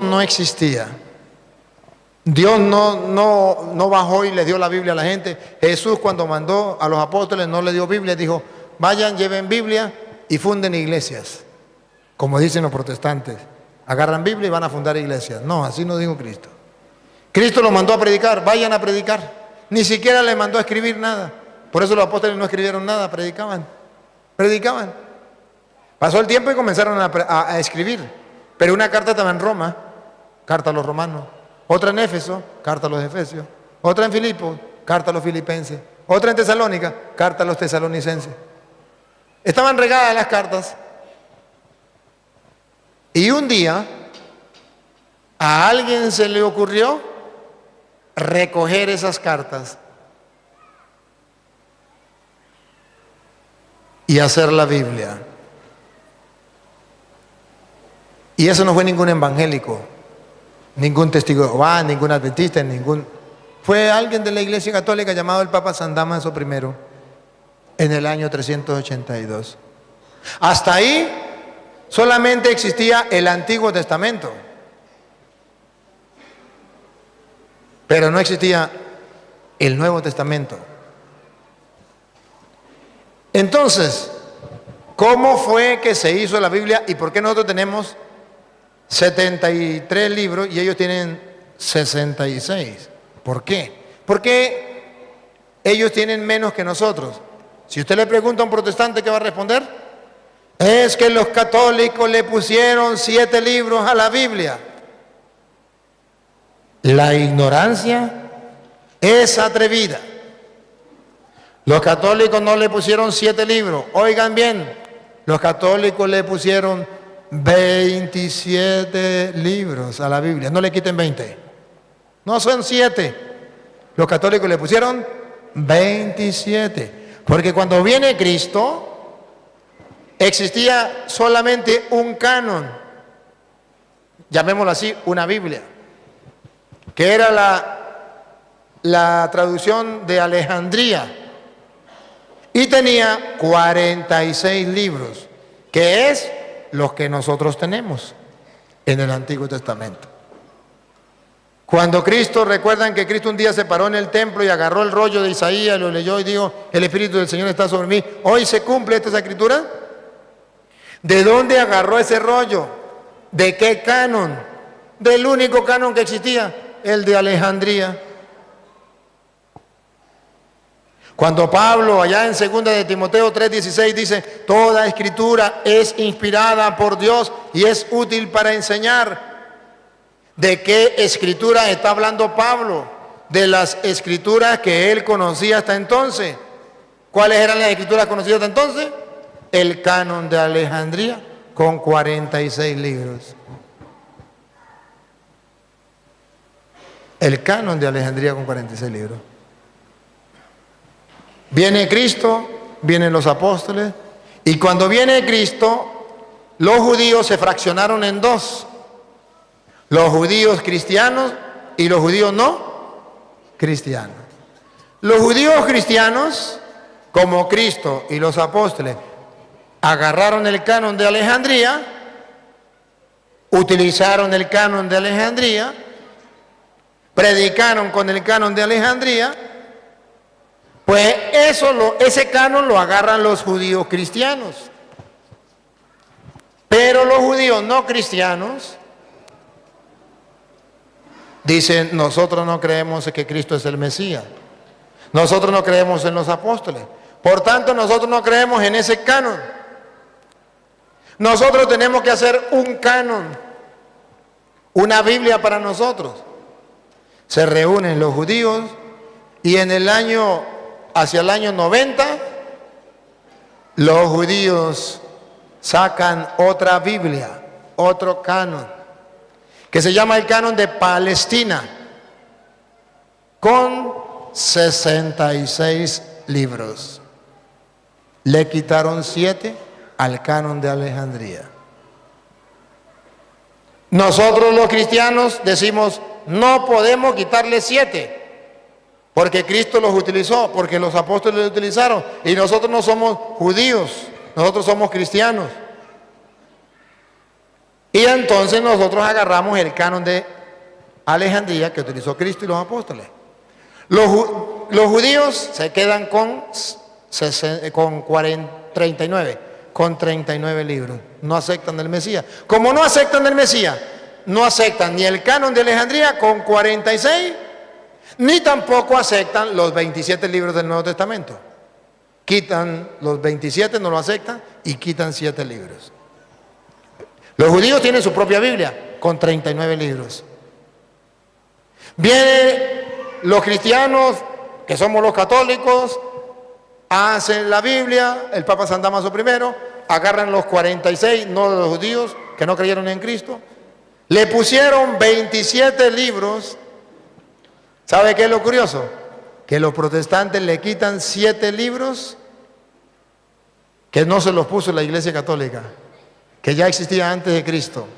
no existía. Dios no bajó y le dio la Biblia a la gente. Jesús, cuando mandó a los apóstoles, no le dio Biblia, dijo: vayan, lleven Biblia y funden iglesias. Como dicen los protestantes, agarran Biblia y van a fundar iglesias. No, así no dijo Cristo. Cristo los mandó a predicar, vayan a predicar. Ni siquiera les mandó a escribir nada. Por eso los apóstoles no escribieron nada, predicaban. Pasó el tiempo y comenzaron a escribir. Pero una carta estaba en Roma, carta a los romanos. Otra en Éfeso, carta a los efesios. Otra en Filipos, carta a los filipenses. Otra en Tesalónica, carta a los tesalonicenses. Estaban regadas las cartas. Y un día a alguien se le ocurrió recoger esas cartas y hacer la Biblia. Y eso no fue ningún evangélico, ningún testigo de Jehová, ningún adventista, fue alguien de la Iglesia Católica llamado el Papa San Dámaso I en el año 382. Hasta ahí solamente existía el Antiguo Testamento, pero no existía el Nuevo Testamento. Entonces, ¿cómo fue que se hizo la Biblia y por qué nosotros tenemos 73 libros y ellos tienen 66? ¿Por qué? Porque ellos tienen menos que nosotros. Si usted le pregunta a un protestante, ¿qué va a responder? Es que los católicos le pusieron 7 libros a la Biblia. La ignorancia es atrevida. Los católicos no le pusieron 7 libros. Oigan bien, los católicos le pusieron 27 libros a la Biblia. No le quiten 20. No son 7. Los católicos le pusieron 27. Porque cuando viene Cristo, existía solamente un canon. Llamémoslo así, una Biblia. Que era la traducción de Alejandría. Y tenía 46 libros, que es los que nosotros tenemos en el Antiguo Testamento. Cuando Cristo, recuerdan que Cristo un día se paró en el templo y agarró el rollo de Isaías, lo leyó y dijo: el Espíritu del Señor está sobre mí. Hoy se cumple esta escritura. ¿De dónde agarró ese rollo? ¿De qué canon? Del único canon que existía, el de Alejandría. Cuando Pablo, allá en 2 de Timoteo 3:16, dice: toda escritura es inspirada por Dios y es útil para enseñar. ¿De qué escritura está hablando Pablo? De las escrituras que él conocía hasta entonces. ¿Cuáles eran las escrituras conocidas hasta entonces? El canon de Alejandría, con 46 libros. El canon de Alejandría con 46 libros. Viene Cristo, vienen los apóstoles, y cuando viene Cristo, los judíos se fraccionaron en dos: los judíos cristianos y los judíos no cristianos. Los judíos cristianos, como Cristo y los apóstoles agarraron el canon de Alejandría, utilizaron el canon de Alejandría, predicaron con el canon de Alejandría. Pues ese canon lo agarran los judíos cristianos. Pero los judíos no cristianos dicen: nosotros no creemos que Cristo es el Mesías. Nosotros no creemos en los apóstoles. Por tanto, nosotros no creemos en ese canon. Nosotros tenemos que hacer un canon, una Biblia para nosotros. Se reúnen los judíos y hacia el año 90, los judíos sacan otra Biblia, otro canon, que se llama el canon de Palestina, con 66 libros. Le quitaron 7 al canon de Alejandría. Nosotros los cristianos decimos: no podemos quitarle 7. Porque Cristo los utilizó, porque los apóstoles los utilizaron. Y nosotros no somos judíos, nosotros somos cristianos. Y entonces nosotros agarramos el canon de Alejandría que utilizó Cristo y los apóstoles. Los judíos se quedan con 39 libros. No aceptan del Mesías. Como no aceptan del Mesías, no aceptan ni el canon de Alejandría con 46, ni tampoco aceptan los 27 libros del Nuevo Testamento. Quitan los 27, no lo aceptan, y quitan 7 libros. Los judíos tienen su propia Biblia con 39 libros. Vienen los cristianos, que somos los católicos, hacen la Biblia, el Papa San Damaso I, agarran los 46, no de los judíos, que no creyeron en Cristo, le pusieron 27 libros. ¿Sabe qué es lo curioso? Que los protestantes le quitan 7 libros que no se los puso la Iglesia Católica, que ya existía antes de Cristo.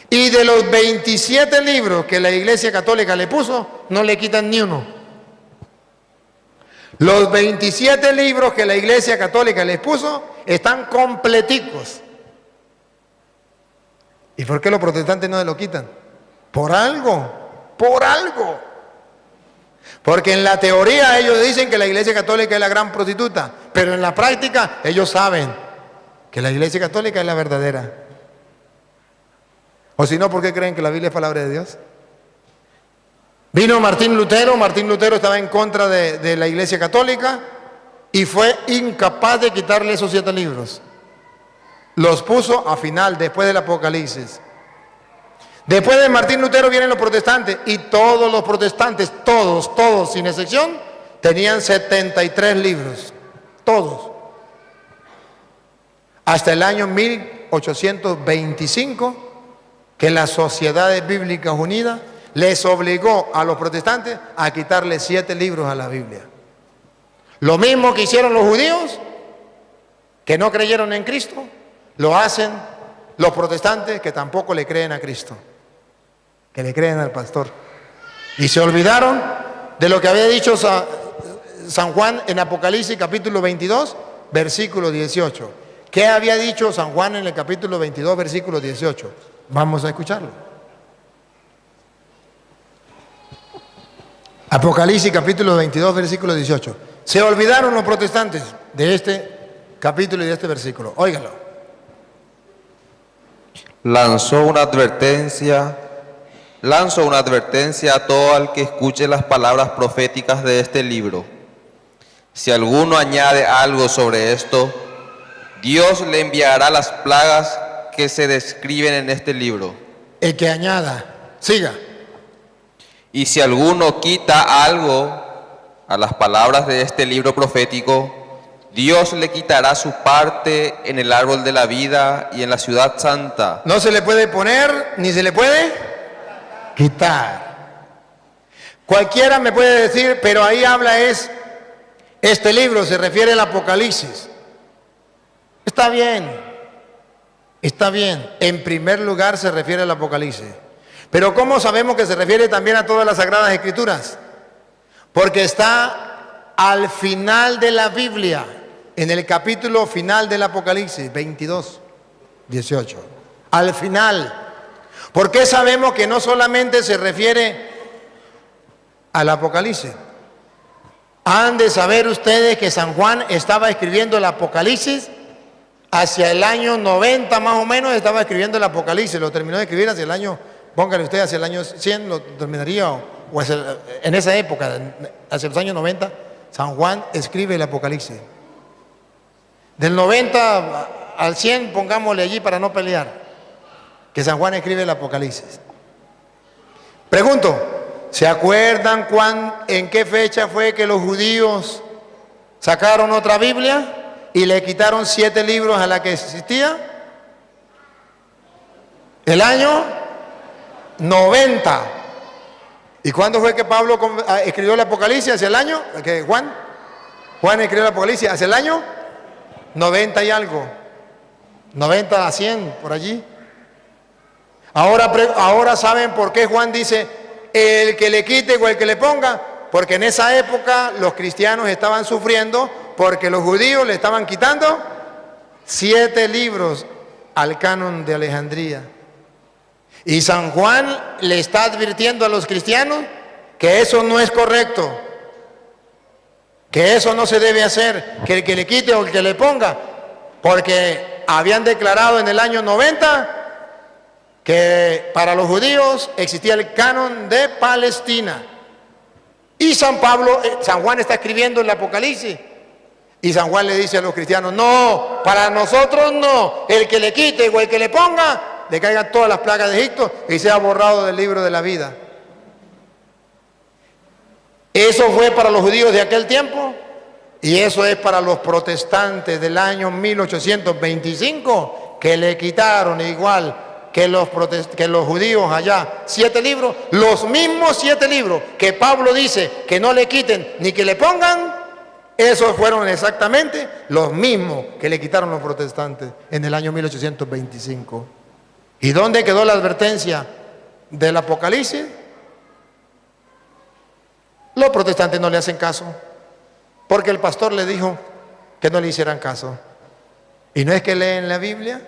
Y de los 27 libros que la Iglesia Católica le puso, no le quitan ni uno. Los 27 libros que la Iglesia Católica les puso están completicos. ¿Y por qué los protestantes no se lo quitan? Por algo, por algo. Porque en la teoría ellos dicen que la Iglesia Católica es la gran prostituta, pero en la práctica ellos saben que la Iglesia Católica es la verdadera. O si no, ¿por qué creen que la Biblia es palabra de Dios? Vino Martín Lutero estaba en contra de la Iglesia Católica y fue incapaz de quitarle esos 7 libros. Los puso a final, después del Apocalipsis. Después de Martín Lutero vienen los protestantes, y todos los protestantes, todos, sin excepción, tenían 73 libros. Todos. Hasta el año 1825, que las Sociedades Bíblicas Unidas les obligó a los protestantes a quitarle 7 libros a la Biblia. Lo mismo que hicieron los judíos, que no creyeron en Cristo, lo hacen los protestantes que tampoco le creen a Cristo, que le creen al pastor. Y se olvidaron de lo que había dicho San Juan en Apocalipsis capítulo 22, versículo 18. ¿Qué había dicho San Juan en el capítulo 22, versículo 18? Vamos a escucharlo. Apocalipsis capítulo 22, versículo 18. Se olvidaron los protestantes de este capítulo y de este versículo. Óigalo. Lanzo una advertencia a todo el que escuche las palabras proféticas de este libro. Si alguno añade algo sobre esto, Dios le enviará las plagas que se describen en este libro. El que añada, siga. Y si alguno quita algo a las palabras de este libro profético, Dios le quitará su parte en el árbol de la vida y en la ciudad santa. No se le puede poner ni se le puede quitar. Cualquiera me puede decir, pero ahí habla este libro, se refiere al Apocalipsis. Está bien, está bien. En primer lugar se refiere al Apocalipsis. Pero ¿cómo sabemos que se refiere también a todas las Sagradas Escrituras? Porque está al final de la Biblia, en el capítulo final del Apocalipsis, 22, 18. Al final. ¿Por qué sabemos que no solamente se refiere al Apocalipsis? Han de saber ustedes que San Juan estaba escribiendo el Apocalipsis hacia el año 90 más o menos, estaba escribiendo el Apocalipsis. Lo terminó de escribir hacia el año, póngale usted, hacia el año 100 lo terminaría, o en esa época, hacia los años 90, San Juan escribe el Apocalipsis. Del 90 al 100, pongámosle allí para no pelear, que San Juan escribe el Apocalipsis. Pregunto, ¿se acuerdan en qué fecha fue que los judíos sacaron otra Biblia y le quitaron 7 libros a la que existía? El año 90. ¿Y cuándo fue que Pablo escribió el Apocalipsis? ¿Hacia el año? ¿Que Juan escribió el Apocalipsis hacia el año 90 y algo. 90 a 100, por allí. Ahora saben por qué Juan dice, el que le quite o el que le ponga, porque en esa época los cristianos estaban sufriendo porque los judíos le estaban quitando 7 libros al canon de Alejandría. Y San Juan le está advirtiendo a los cristianos que eso no es correcto, que eso no se debe hacer, que el que le quite o el que le ponga, porque habían declarado en el año 90 que para los judíos existía el canon de Palestina. Y San Juan está escribiendo el Apocalipsis. Y San Juan le dice a los cristianos, no, para nosotros no, el que le quite o el que le ponga, le caigan todas las plagas de Egipto y sea borrado del libro de la vida. Eso fue para los judíos de aquel tiempo y eso es para los protestantes del año 1825, que le quitaron igual que los judíos allá 7 libros, los mismos 7 libros que Pablo dice que no le quiten ni que le pongan. Esos fueron exactamente los mismos que le quitaron los protestantes en el año 1825. ¿Y dónde quedó la advertencia del Apocalipsis? Los protestantes no le hacen caso, porque el pastor le dijo que no le hicieran caso. Y no es que leen la Biblia,